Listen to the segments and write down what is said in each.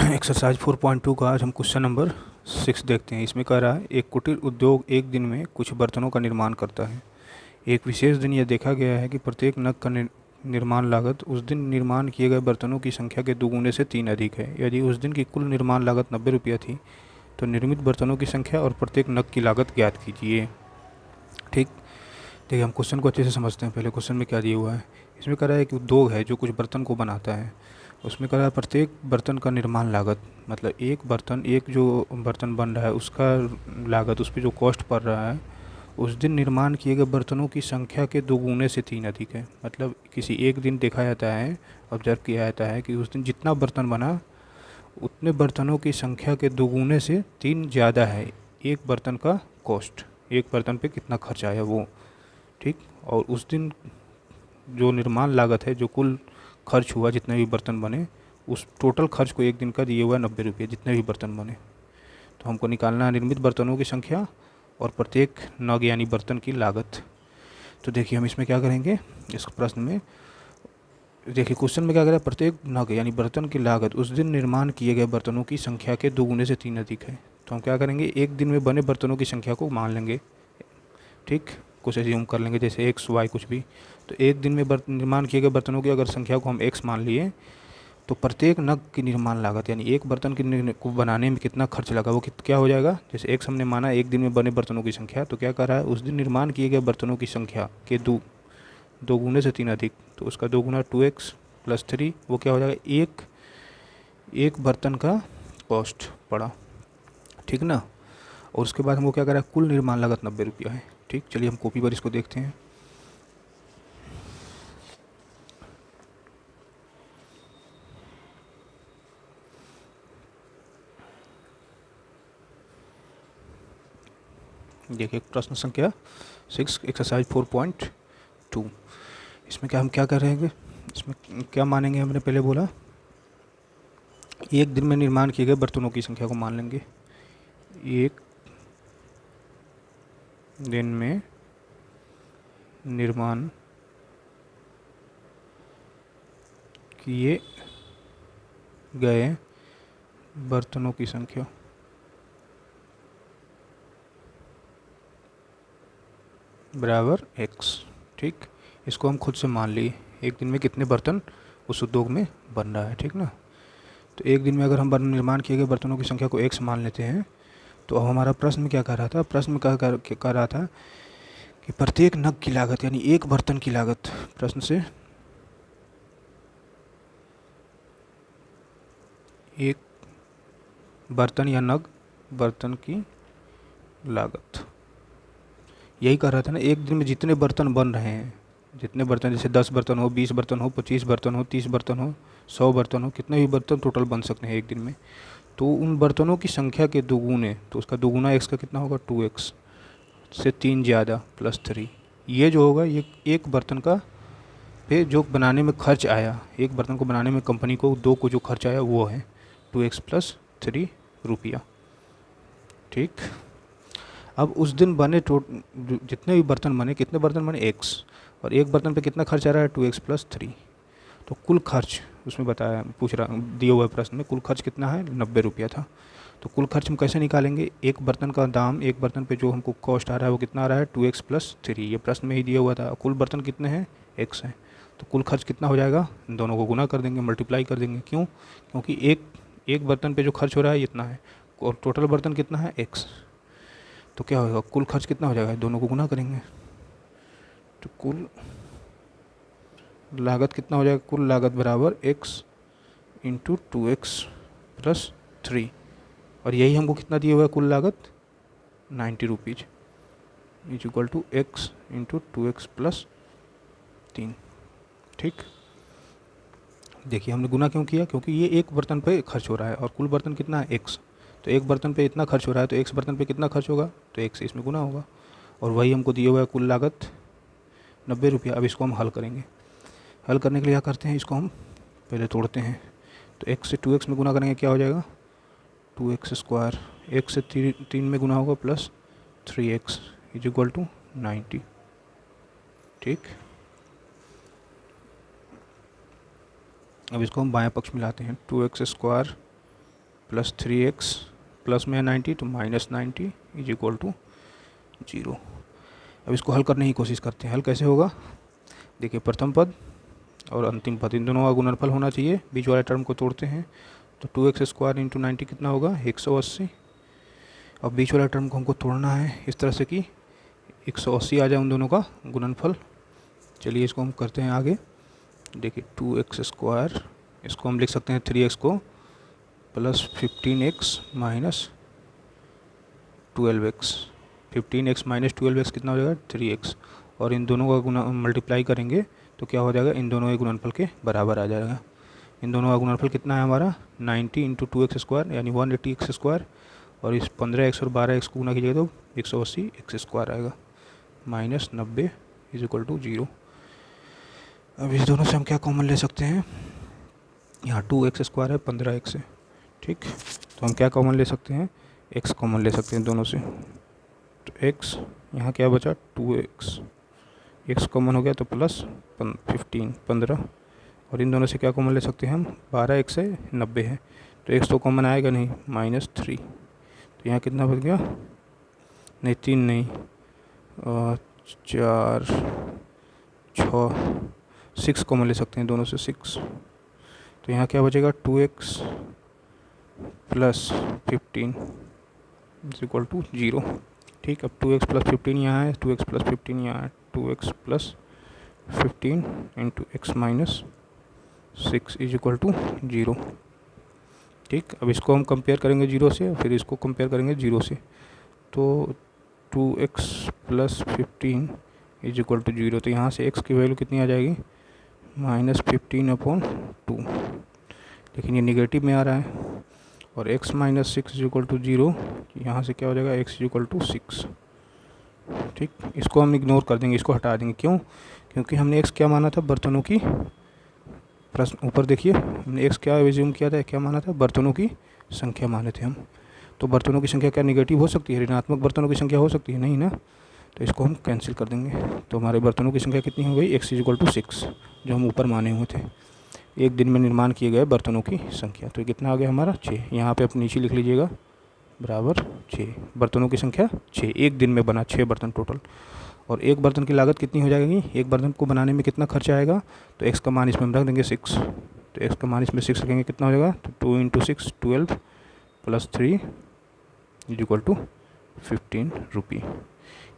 Exercise 4.2 का आज हम क्वेश्चन नंबर 6 देखते हैं। इसमें कह रहा है एक कुटीर उद्योग एक दिन में कुछ बर्तनों का निर्माण करता है। एक विशेष दिन यह देखा गया है कि प्रत्येक नग का निर्माण लागत उस दिन निर्माण किए गए बर्तनों की संख्या के दोगुने से 3 अधिक है। यदि उस दिन की कुल निर्माण लागत 90 रुपया थी तो निर्मित बर्तनों की संख्या और प्रत्येक नग की लागत ज्ञात कीजिए। ठीक, देखिए हम क्वेश्चन को अच्छे से समझते हैं। पहले क्वेश्चन में क्या दिया हुआ है, इसमें कह रहा है कि उद्योग है जो कुछ बर्तन को बनाता है। उसमें कह रहा है प्रत्येक बर्तन का निर्माण लागत, मतलब एक जो बर्तन बन रहा है उसका लागत, उस पर जो कॉस्ट पड़ रहा है उस दिन निर्माण किए गए बर्तनों की संख्या के दोगुने से 3 अधिक है। मतलब किसी एक दिन देखा जाता है, ऑब्जर्व किया जाता है कि उस दिन जितना बर्तन बना उतने बर्तनों की संख्या के दोगुने से 3 ज़्यादा है एक बर्तन का कॉस्ट, एक बर्तन पे कितना खर्च आया वो। ठीक, और उस दिन जो निर्माण लागत है, जो कुल खर्च हुआ जितने भी बर्तन बने, उस टोटल खर्च को एक दिन का दिए हुआ है 90 रुपये जितने भी बर्तन बने। तो हमको निकालना है निर्मित बर्तनों की संख्या और प्रत्येक नग यानी बर्तन की लागत। तो देखिए हम इसमें क्या करेंगे, इस प्रश्न में देखिए क्वेश्चन में क्या करें, प्रत्येक नग यानी बर्तन की लागत उस दिन निर्माण किए गए बर्तनों की संख्या के दोगुने से 3 अधिक है। तो हम क्या करेंगे, एक दिन में बने बर्तनों की संख्या को मान लेंगे। ठीक, कुछ एज्यूम कर लेंगे जैसे एक्स वाई कुछ भी। तो एक दिन में निर्माण किए गए बर्तनों की अगर संख्या को हम एक्स मान लिए तो प्रत्येक नग की निर्माण लागत यानी एक बर्तन को बनाने में कितना खर्च लगा वो क्या हो जाएगा। जैसे एक्स हमने माना एक दिन में बने बर्तनों की संख्या, तो क्या कर रहा है उस दिन निर्माण किए गए बर्तनों की संख्या के दो गुने से 3 अधिक, तो उसका 2 गुना 2x प्लस 3 वो क्या हो जाएगा, एक बर्तन का कॉस्ट पड़ा। ठीक ना, और उसके बाद हमको क्या करा, कुल निर्माण लागत 90 रुपया है। ठीक, चलिए हम कॉपी पर इसको देखते हैं। देखिए प्रश्न संख्या 6 एक्सरसाइज 4.2। इसमें क्या हम क्या करेंगे, इसमें क्या मानेंगे, हमने पहले बोला एक दिन में निर्माण किए गए बर्तनों की संख्या को मान लेंगे। एक दिन में निर्माण किए गए बर्तनों की संख्या बराबर x। ठीक, इसको हम खुद से मान लिए एक दिन में कितने बर्तन उस उद्योग में बन रहा है। ठीक ना, तो एक दिन में अगर हम निर्माण किए गए बर्तनों की संख्या को x मान लेते हैं तो अब हमारा प्रश्न में क्या कर रहा था, प्रश्न में क्या कर रहा था कि प्रत्येक नग की लागत यानी एक बर्तन की लागत, प्रश्न से एक बर्तन या नग बर्तन की लागत, यही कह रहा था ना। एक दिन में जितने बर्तन बन रहे हैं, जितने बर्तन, जैसे 10 बर्तन हो, 20 बर्तन हो, 25 बर्तन हो, 30 बर्तन हो, 100 बर्तन हो, कितने भी बर्तन टोटल बन सकते हैं एक दिन में, तो उन बर्तनों की संख्या के दोगुने, तो उसका दोगुना एक्स का कितना होगा 2x से 3 ज़्यादा प्लस 3, ये जो होगा ये एक बर्तन का पे जो बनाने में खर्च आया, एक बर्तन को बनाने में कंपनी को दो को जो खर्च आया वो है 2x प्लस 3 रुपया। ठीक, अब उस दिन बने जितने भी बर्तन बने, कितने बर्तन बने x, और एक बर्तन पे कितना खर्च आ रहा है 2x प्लस 3, तो कुल खर्च उसमें बताया, पूछ रहा दिया हुआ प्रश्न में कुल खर्च कितना है 90 रुपया था। तो कुल खर्च हम कैसे निकालेंगे, एक बर्तन का दाम, एक बर्तन पे जो हमको कॉस्ट आ रहा है वो कितना आ रहा है 2x प्लस 3, ये प्रश्न में ही दिया हुआ था। कुल बर्तन कितने हैं x हैं, तो कुल खर्च कितना हो जाएगा, दोनों को गुना कर देंगे, मल्टीप्लाई कर देंगे। क्यों, क्योंकि एक बर्तन पे जो खर्च हो रहा है इतना है और टोटल बर्तन कितना है x, तो क्या होगा कुल खर्च कितना हो जाएगा, दोनों को गुना करेंगे तो कुल लागत कितना हो जाएगा, कुल लागत बराबर x इंटू 2x प्लस 3, और यही हमको कितना दिया हुआ है कुल लागत 90 rupees is equal to x into 2x plus 3। ठीक, देखिए हमने गुना क्यों किया, क्योंकि ये एक बर्तन पे खर्च हो रहा है और कुल बर्तन कितना है x, तो एक बर्तन पे इतना खर्च हो रहा है तो x बर्तन पे कितना खर्च होगा, तो x इसमें गुना होगा, और वही हमको दिया हुआ है कुल लागत 90 रुपया। अब इसको हम हल करेंगे, हल करने के लिए क्या करते हैं, इसको हम पहले तोड़ते हैं, तो x से 2x में गुना करेंगे क्या हो जाएगा 2x स्क्वायर, x से 3 में गुना होगा plus 3x is equal to 90। ठीक, अब इसको हम बायां पक्ष मिलाते हैं, 2x square plus 3x plus में है 90 तो माइनस 90 इज इक्वल टू 0। अब इसको हल करने की कोशिश करते हैं। हल कैसे होगा, देखिए प्रथम पद और अंतिम पद इन दोनों का गुणनफल होना चाहिए। बीच वाले टर्म को तोड़ते हैं तो 2x² इंटू 90 कितना होगा 180। अब बीच वाला टर्म को हमको तोड़ना है इस तरह से कि 180 आ जाए उन दोनों का गुणनफल। चलिए इसको हम करते हैं आगे। देखिए 2x², इसको हम लिख सकते हैं 3x को plus 15x minus 12x। 15x minus 12x कितना हो जाएगा 3x, और इन दोनों का गुना मल्टीप्लाई करेंगे तो क्या हो जाएगा, इन दोनों के गुणनफल के बराबर आ जाएगा। इन दोनों का गुणनफल कितना है हमारा 90 इंटू 2x² यानी 180x², और इस 15x और 12x को गुना कीजिएगा तो 180x² आएगा माइनस 90 इज इक्वल टू 0। अब इस दोनों से हम क्या कॉमन ले सकते हैं, यहाँ 2x² है 15x है, ठीक। तो हम क्या कॉमन ले सकते हैं, x कॉमन ले सकते हैं दोनों से। तो x यहाँ क्या बचा 2x, x कॉमन हो गया तो प्लस 15, और इन दोनों से क्या कॉमन ले सकते हैं हम 12x है 90 है, तो x तो कॉमन आएगा नहीं माइनस 3। तो यहाँ कितना बच गया, नहीं 3 नहीं 4 6 कॉमन ले सकते हैं दोनों से 6। तो यहाँ क्या बचेगा 2x plus 15 is equal to 0, ठीक। अब 2x प्लस 15 यहाँ है, 2x प्लस 15 यहाँ है, 2x plus 15 into x minus 6 is equal to 0, ठीक। अब इसको हम कंपेयर करेंगे 0 से, फिर इसको कंपेयर करेंगे 0 से। तो 2x plus 15 is equal to 0, तो यहाँ से x की वैल्यू कितनी आ जाएगी माइनस 15/2, लेकिन ये निगेटिव में आ रहा है। और x minus 6 is equal to 0, यहाँ से क्या हो जाएगा x इज इक्वल टू 6, ठीक। इसको हम इग्नोर कर देंगे, इसको हटा देंगे। क्यों, क्योंकि हमने x क्या माना था बर्तनों की, प्रश्न ऊपर देखिए हमने x क्या एज्यूम किया था, क्या माना था बर्तनों की संख्या माने थे हम। तो बर्तनों की संख्या क्या निगेटिव हो सकती है, ऋणात्मक बर्तनों की संख्या हो सकती है, नहीं ना। तो इसको हम कैंसिल कर देंगे। तो हमारे बर्तनों की संख्या कितनी हो गई x इज इक्वल टू 6, जो हम ऊपर माने हुए थे। एक दिन में निर्माण किए गए बर्तनों की संख्या, तो कितना आ गया हमारा 6। यहाँ पे आप नीचे लिख लीजिएगा बराबर 6, बर्तनों की संख्या 6, एक दिन में बना 6 बर्तन टोटल। और एक बर्तन की लागत कितनी हो जाएगी, एक बर्तन को बनाने में कितना खर्चा आएगा, तो x का मान इसमें हम रख देंगे 6। तो x का मान इसमें 6 रखेंगे, कितना हो जाएगा, तो 2 into 6 12 plus 3 is equal to 15 रुपये।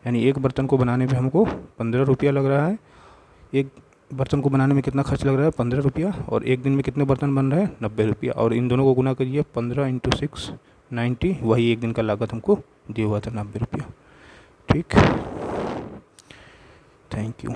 यानी एक बर्तन को बनाने में हमको 15 रुपया लग रहा है। एक बर्तन को बनाने में कितना खर्च लग रहा है 15 रुपया, और एक दिन में कितने बर्तन बन रहे हैं 90 रुपया। और इन दोनों को गुना करिए 15 इंटू 6 90, वही एक दिन का लागत हमको दिया हुआ था 90 रुपया, ठीक। Thank you.